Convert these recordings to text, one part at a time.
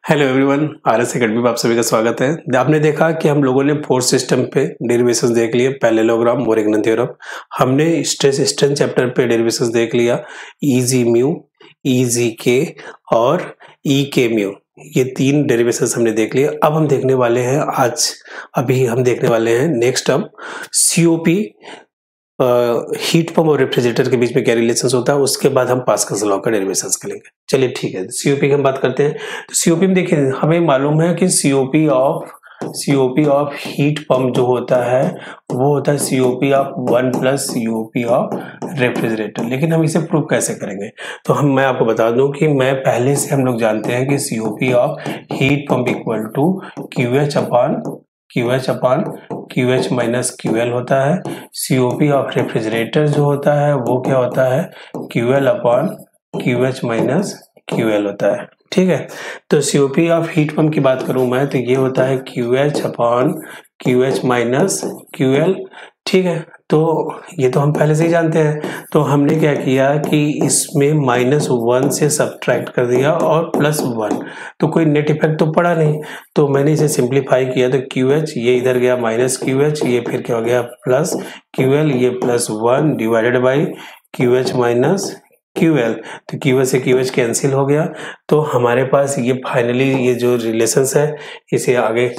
Hello everyone, RS academy में आप सभी का स्वागत है। आपने देखा कि हम लोगों ने फोर्थ सिस्टम पे डेरिवेशंस देख लिए, पैरेललोग्राम, मोरिगन थ्योरम। हमने स्ट्रेस स्ट्रेन चैप्टर पे डेरिवेशंस देख लिया, ईजी म्यू, ईजी के और ई के म्यू। ये तीन डेरिवेशंस हमने देख लिए। अब हम देखने वाले हैं अभी हम देखने वाले हैं next term COP, heat pump और रेफ्रिजरेटर के बीच में क्या रिलेशन होता है। उसके बाद हम पास्कल्स लॉ का डेरिवेशंस करेंगे। चलिए ठीक है, सीओपी की हम बात करते हैं। तो सीओपी में देखिए, हमें मालूम है कि सीओपी ऑफ हीट पंप जो होता है वो होता है COP of 1 plus COP of refrigerator. लेकिन हम इसे प्रूव कैसे करेंगे? तो मैं आपको बता दूं कि मैं पहले से हम लोग जानते हैं कि COP of heat pump equal to QH minus QL होता है। सीओपी ऑफ रेफ्रिजरेटर जो होता है वो क्या होता है? QL upon QH minus QL होता है। ठीक है, तो सीओपी ऑफ हीट पंप की बात करूं मैं तो ये होता है QH upon QH minus QL। ठीक है, तो ये तो हम पहले से ही जानते हैं। तो हमने क्या किया कि इसमें -1 से सब्ट्रैक्ट कर दिया और +1, तो कोई नेट इफेक्ट तो पड़ा नहीं। तो मैंने इसे सिंप्लीफाई किया तो QH ये इधर गया माइनस QH, ये फिर क्या हो गया प्लस QL, ये +1 divided by QH minus QL। तो QH से QH कैंसिल हो गया। तो हमारे पास ये फाइनली ये जो रिलेशंस है इसे आगे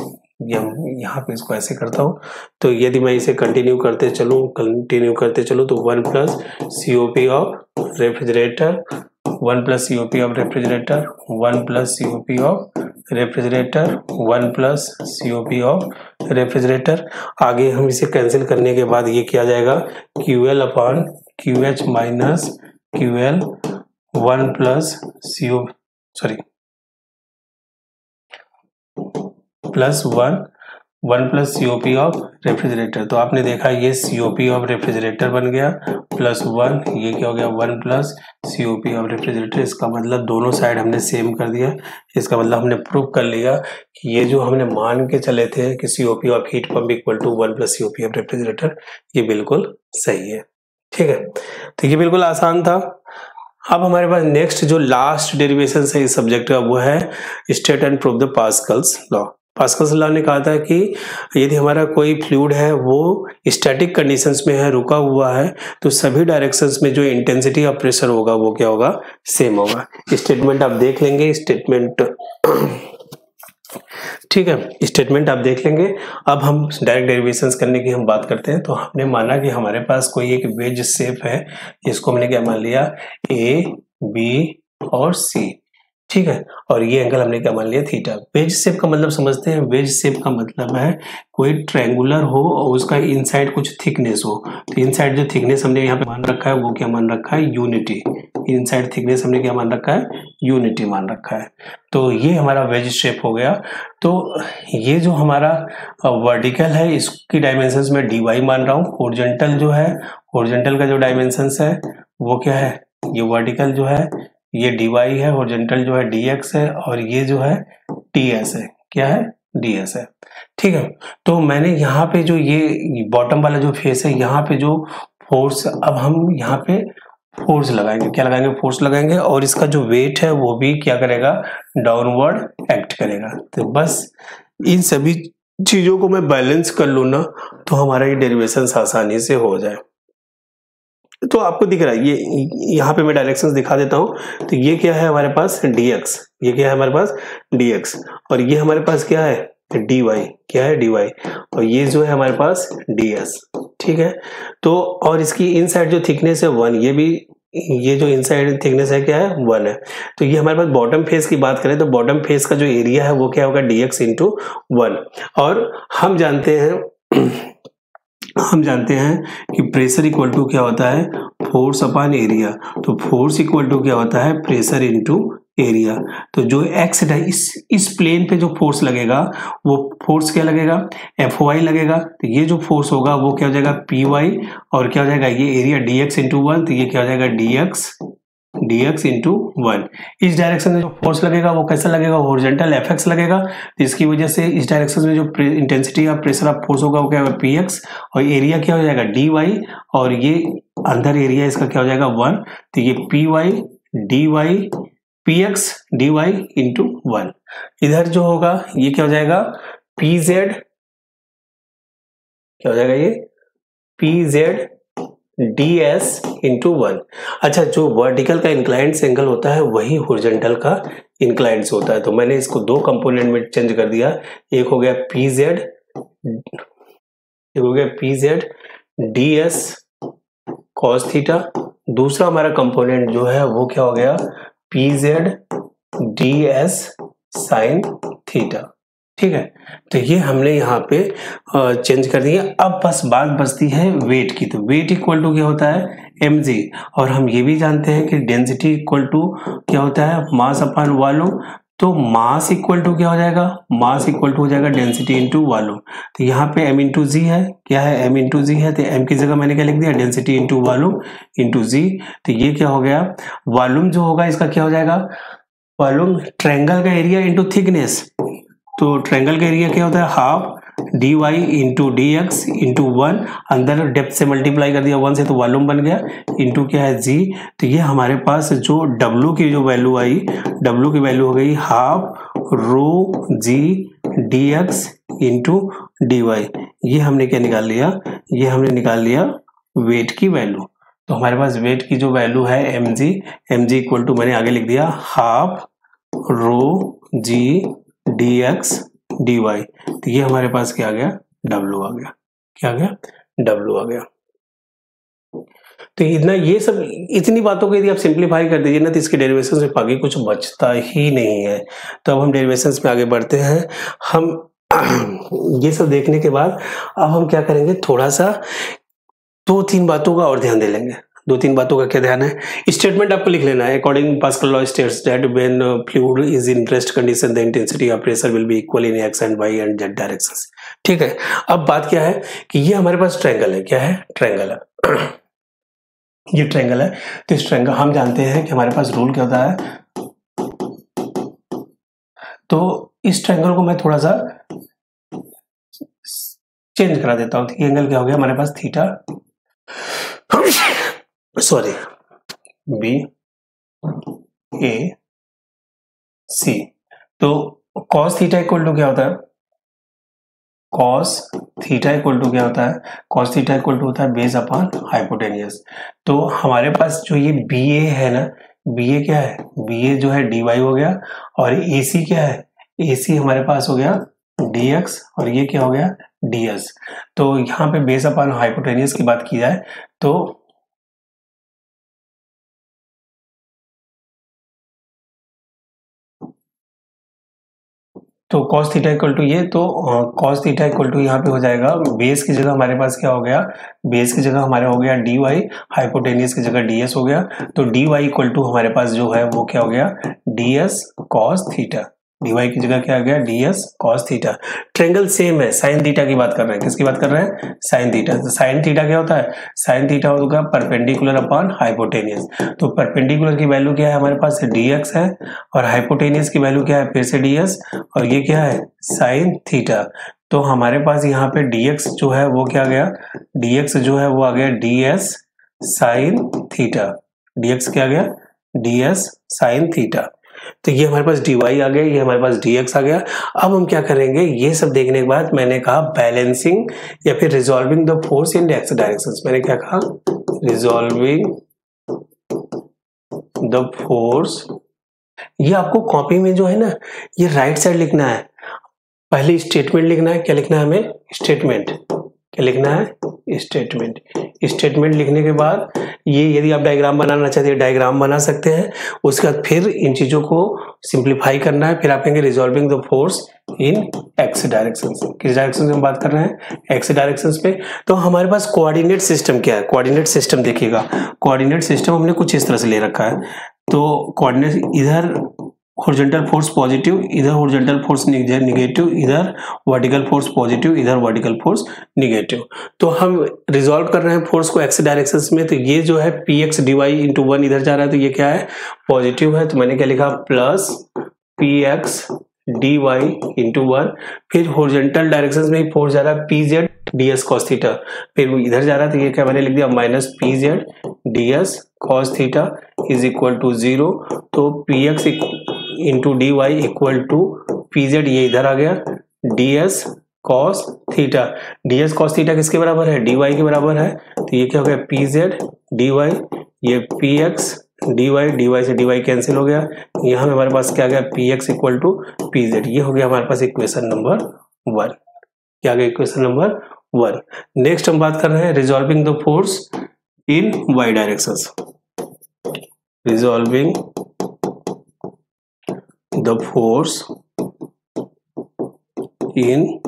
यहाँ पे इसको ऐसे करता हूँ। तो यदि मैं इसे कंटिन्यू करते चलूँ तो 1 plus COP of refrigerator, 1 plus COP of refrigerator, 1 plus COP of refrigerator, 1 plus COP of refrigerator. आगे हम इसे कैंसिल करने के बाद ये किया जाएगा QL upon QH minus QL, 1 plus one plus COP of refrigerator. तो आपने देखा ये सीओपी ऑफ रेफ्रिजरेटर बन गया +1, ये क्या हो गया 1 प्लस सीओपी ऑफ रेफ्रिजरेटर। इसका मतलब दोनों साइड हमने सेम कर दिया। इसका मतलब हमने प्रूव कर लिया कि ये जो हमने मान के चले थे कि COP of heat pump equal to 1 plus COP of refrigerator, ये बिल्कुल सही है। ठीक है, तो ये बिल्कुल आसान था। अब हमारे पास नेक्स्ट जो लास्ट डेरिवेशन है इस सब्जेक्ट का वो है state and prove the Pascal's law. Pascal's law ने कहा था कि यदि हमारा कोई फ्लूइड है वो स्टैटिक कंडीशंस में है, रुका हुआ है, तो सभी डायरेक्शंस में जो इंटेंसिटी ऑफ प्रेशर होगा वो क्या होगा? सेम होगा। स्टेटमेंट आप देख लेंगे, ठीक है, स्टेटमेंट आप देख लेंगे। अब हम डायरेक्ट डेरिवेशंस करने की हम बात करते हैं। तो हमने माना कि हमारे पास कोई एक वेज शेप है, इसको हमने क्या मान लिया? A, B और C। ठीक है, और ये एंगल हमने क्या मान लिया? थीटा। वेज शेप का मतलब समझते हैं। वेज शेप का मतलब है कोई ट्रायंगुलर हो और उसका इनसाइड कुछ थिकनेस हो। तो इनसाइड जो थिकनेस हमने यहाँ पे मान रखा है वो क्या मान रखा है? यूनिटी। इनसाइड थिकनेस हमने क्या मान रखा है? यूनिटी मान रखा है। तो ये हमारा वेज शेप हो गया। तो ये जो हमारा वर्टिकल है इसकी डायमेंशंस में dy मान रहा हूँ। हॉरिजॉन्टल जो है, हॉरिजॉन्टल का जो डायमेंशंस है वो क्या है? ये वर्टिकल जो है ये dy है, हॉरिजॉन्टल जो है dx है, और ये जो है ts है। क्या है? ds है। ठीक है, तो मैंने यहाँ पे जो ये बॉटम वाला जो फेस है यहाँ पे जो फोर्स, अब हम यहाँ पे फोर्स लगाएंगे। क्या लगाएंगे? फोर्स लगाएंगे, और इसका जो वेट है वो भी क्या करेगा? डाउनवर्ड एक्ट करेगा। तो बस इन सभी चीजों को मैं बैलेंस कर लूँ ना तो हमारा ये डेरिवेशन आसानी से हो जाए। तो आपको दिख रहा है ये, यहाँ पे मैं डायरेक्शंस दिखा देता हूँ। तो ये क्या है हमारे पास? dx। ये क्या है हमारे पास? dx। और ये हमारे पास क्या है? dy। क्या है? dy। और ये जो है हमारे पास ds। ठीक है, तो और इसकी इनसाइड जो थिकनेस है 1, ये जो इनसाइड थिकनेस है क्या है? 1 है। तो ये हमारे पास बॉटम फेस की बात करें तो बॉटम फेस का जो एरिया है वो क्या होगा? dx into 1। और हम जानते हैं कि प्रेशर इक्वल टू क्या होता है? Force upon area. तो फोर्स इक्वल टू क्या होता है? Pressure into area. तो जो एक्स इस प्लेन पे जो फोर्स लगेगा वो फोर्स क्या लगेगा? Fy लगेगा। तो ये जो फोर्स होगा वो क्या हो जाएगा? Py। और क्या हो जाएगा? ये एरिया dx इंटू 1, तो ये क्या हो जाएगा? dx into 1। इस डायरेक्शन में जो फोर्स लगेगा वो कैसा लगेगा? हॉरिजॉन्टल Fx लगेगा। तो इसकी वजह से इस डायरेक्शन में जो intensity of pressure of force होगा वो क्या होगा? Px। और एरिया क्या हो जाएगा? dy। और ये अंदर एरिया इसका क्या हो जाएगा? 1। तो ये Py dy P X D Y into 1। इधर जो होगा ये क्या हो जाएगा, पी जेड क्या हो जाएगा, ये P Z D S into 1। अच्छा, जो वर्टिकल का इंक्लाइंड एंगल होता है वही हॉरिजॉन्टल का इंक्लाइंड होता है, तो मैंने इसको दो कंपोनेंट में चेंज कर दिया। एक हो गया पी जेड, एक हो गया P Z D S cos theta, दूसरा हमारा कंपोनेंट जो है वो क्या हो गया, P Z D S sine theta. ठीक है, तो ये हमने यहाँ पे चेंज कर दिया। अब बस बात बचती है वेट की, तो वेट इक्वल टू क्या होता है, mg, और हम ये भी जानते हैं कि डेंसिटी इक्वल टू क्या होता है, मास अपॉन वॉल्यूम। तो मास इक्वल टू क्या हो जाएगा, मास इक्वल टू हो जाएगा डेंसिटी इंटू वॉल्यूम। तो यहाँ पे m इंटू जी है, क्या है, m इंटू जी है, तो m की जगह मैंने क्या लिख दिया, डेंसिटी इंटू वॉल्यूम इंटू जी। तो ये क्या हो गया, वॉल्यूम जो होगा इसका क्या हो जाएगा, वॉल्यूम ट्रायंगल का एरिया इंटू थिकनेस। तो ट्रायंगल का एरिया क्या होता है, half D Y into D X into 1, अंदर डेप्थ से मल्टीप्लाई कर दिया 1 से, तो वॉल्यूम बन गया, इंटू क्या है जी। तो ये हमारे पास जो W की जो वैल्यू आई, W की वैल्यू हो गई half rho G D X into D Y. ये हमने क्या निकाल लिया, ये हमने निकाल लिया वेट की वैल्यू। तो हमारे पास वेट की जो वैल्यू है mg इक्वल टू मैंने आगे लिख दिया half rho G D X D Y. तो ये हमारे पास क्या आ गया, W आ गया, क्या आ गया, W आ गया। तो इतना, ये सब इतनी बातों को यदि आप सिंप्लीफाई कर दीजिए ना, तो इसके डेरिवेशन में आगे कुछ बचता ही नहीं है। तो अब हम डेरिवेशन में आगे बढ़ते हैं। हम ये सब देखने के बाद अब हम क्या करेंगे, थोड़ा सा 2-3 बातों का और ध्यान दे लेंगे। 2-3 बातों का क्या ध्यान है, स्टेटमेंट आपको लिख लेना है। According Pascal law states that when fluid is in rest condition the intensity of pressure will be equal in X and Y and Z directions. ठीक है, अब बात क्या है कि ये हमारे पास ट्रायंगल है, क्या है, ट्रायंगल है, ये ट्रायंगल है। तो इस ट्रायंगल हम जानते हैं कि हमारे पास रूल क्या होता है। तो इस ट्रायंगल को मैं थोड़ा सा चेंज करा देता हूं। ये एंगल क्या हो गया हमारे पास, थीटा, सॉरी, बी ए सी। तो कॉस थीटा इक्वल टू क्या होता है, कॉस थीटा इक्वल टू क्या होता है, कॉस थीटा इक्वल टू होता है बेस अपॉन हाइपोटेनियस। तो हमारे पास जो ये बी ए है ना, बी ए क्या है, बी ए जो है डी वाई हो गया, और ए सी क्या है, ए सी हमारे पास हो गया डी एक्स, और ये क्या हो गया, डी एस। तो यहाँ पे बेस अपॉन हाइपोटेनियस की बात की जाए तो cos थीटा इक्वल टू ये, तो cos थीटा इक्वल टू यहाँ पे हो जाएगा, बेस की जगह हमारे पास क्या हो गया, बेस की जगह हमारे हो गया डी वाई, हाइपोटेनियस की जगह डी एस हो गया। तो डी वाई इक्वल टू हमारे पास जो है वो क्या हो गया, D S cos theta, D Y की जगह क्या आ गया, D S cos theta. Triangle same है, साइन थीटा की बात कर रहे हैं, किसकी बात कर रहे हैं, साइन थीटा। तो साइन थीटा क्या होता है, साइन थीटा होगा परपेंडिकुलर अपॉन हाइपोटेनियस। तो परपेंडिकुलर की वैल्यू क्या है हमारे पास, डी एक्स है, और हाइपोटेनियस की वैल्यू क्या है, फिर से डी एस, और ये क्या है, साइन थीटा। तो हमारे पास यहाँ पे dx जो है वो क्या आ गया, dx जो है वो आ गया ds साइन थीटा, dx क्या आ गया, ds साइन थीटा। तो ये हमारे पास dy आ गया, ये हमारे पास dx आ गया। अब हम क्या करेंगे, ये सब देखने के बाद मैंने कहा बैलेंसिंग या फिर resolving the force in x directions. मैंने क्या कहा, रिजॉल्विंग द फोर्स। ये आपको कॉपी में जो है ना, ये राइट साइड लिखना है, पहले स्टेटमेंट लिखना है। क्या लिखना है हमें, स्टेटमेंट। क्या लिखना है, स्टेटमेंट। स्टेटमेंट लिखने के बाद ये यदि आप डायग्राम बनाना चाहते हैं डायग्राम बना सकते हैं। उसके बाद फिर इन चीजों को सिंप्लीफाई करना है। फिर आप कहेंगे resolving the force in x direction. किस डायरेक्शन से हम बात कर रहे हैं, एक्स डायरेक्शन पे। तो हमारे पास कोऑर्डिनेट सिस्टम क्या है, कोऑर्डिनेट सिस्टम देखिएगा, कोऑर्डिनेट सिस्टम हमने कुछ इस तरह से ले रखा है। तो कोऑर्डिनेट, इधर हॉरिजॉन्टल फोर्स पॉजिटिव, इधर हॉरिजॉन्टल फोर्स निगेटिव, इधर वर्टिकल फोर्स पॉजिटिव, इधर वर्टिकल फोर्स निगेटिव। तो हम रिजॉल्व कर रहे हैं फोर्स को एक्स डायरेक्शंस में। तो ये जो है P X D Y into 1 इधर जा रहा है, तो ये क्या है, पॉजिटिव है। तो मैंने क्या लिखा, plus P X D Y into 1। फिर हॉरिजॉन्टल डायरेक्शंस में फोर्स जा रहा है P Z D S cos theta, फिर वो इधर जा रहा था, ये क्या मैंने लिख दिया minus P Z D S cos theta is equal to 0, तो P X into D Y equal to P Z, ये इधर आ गया D S cos theta. D S cos theta किसके बराबर है, डी वाई के बराबर है, तो ये क्या हो गया पी जेड डी वाई, ये पी एक्स डी वाई से डी वाई कैंसिल हो गया, यहाँ हमारे पास क्या आ गया P x equal to P Z. ये हो गया हमारे पास इक्वेशन नंबर 1। क्या आ गया इक्वेशन नंबर 1। नेक्स्ट हम बात कर रहे हैं resolving the force in Y directions. Resolving the force in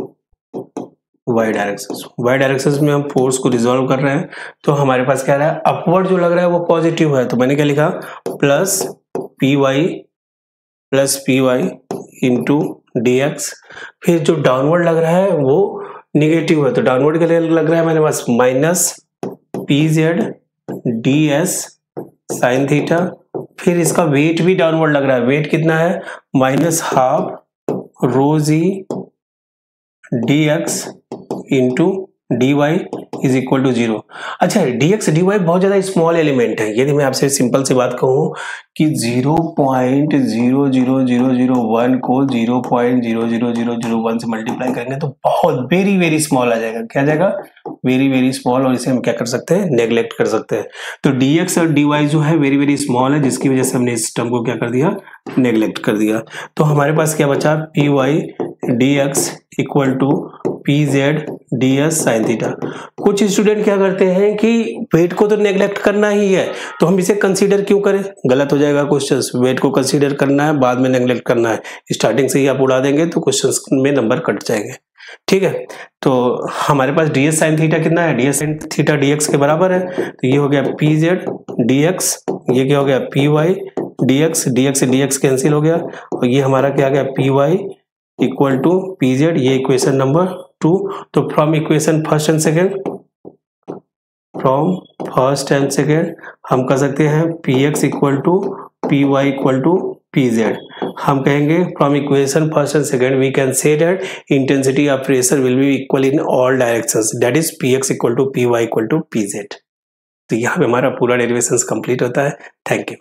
Y directions. Y directions में हम फोर्स को रिजॉल्व कर रहे हैं, तो हमारे पास क्या रहा है, अपवर्ड जो लग रहा है वो पॉजिटिव है, तो मैंने क्या लिखा plus P Y into D X. फिर जो डाउनवर्ड लग रहा है वो निगेटिव है, तो डाउनवर्ड के लिए लग रहा है मेरे पास minus P Z D S sine theta. फिर इसका वेट भी डाउनवर्ड लग रहा है, वेट कितना है minus half rho G D X into D Y is equal to 0। अच्छा, डी एक्स डी वाई बहुत ज्यादा स्मॉल एलिमेंट है। यदि मैं आपसे सिंपल सी बात कहूँ कि 0.00001 को 0.00001 से मल्टीप्लाई करेंगे तो बहुत वेरी वेरी स्मॉल आ जाएगा। क्या आ जाएगा, वेरी वेरी स्मॉल, और इसे हम क्या कर सकते हैं, नेग्लेक्ट कर सकते हैं। तो डी एक्स और डी वाई जो है वेरी वेरी स्मॉल है, जिसकी वजह से हमने इस टर्म को क्या कर दिया, नेग्लेक्ट कर दिया। तो हमारे पास क्या बचा, p y d x equal to P Z D S sine theta. कुछ स्टूडेंट क्या करते हैं कि वेट को तो नेग्लेक्ट करना ही है, तो हम इसे कंसीडर क्यों करें, गलत हो जाएगा क्वेश्चन। वेट को कंसीडर करना है, बाद में नेग्लेक्ट करना है, स्टार्टिंग से ही आप उड़ा देंगे तो क्वेश्चन में नंबर कट जाएंगे। ठीक है, तो हमारे पास डी एस साइन थीटा कितना है, D S sine theta D x के बराबर है, तो ये हो गया पी जेड डी एक्स, ये क्या हो गया p y d x cancel हो गया, और ये हमारा क्या आ गया p y equal to P Z, ये इक्वेशन नंबर 2। तो from equation first and second हम कर सकते हैं p x equal to p y equal to P z. हम कहेंगे from equation first and second we can say that intensity of pressure will be equal in all directions, that is P x equal to p y equal to P z. तो यहाँ पे हमारा पूरा derivations complete होता है। Thank you.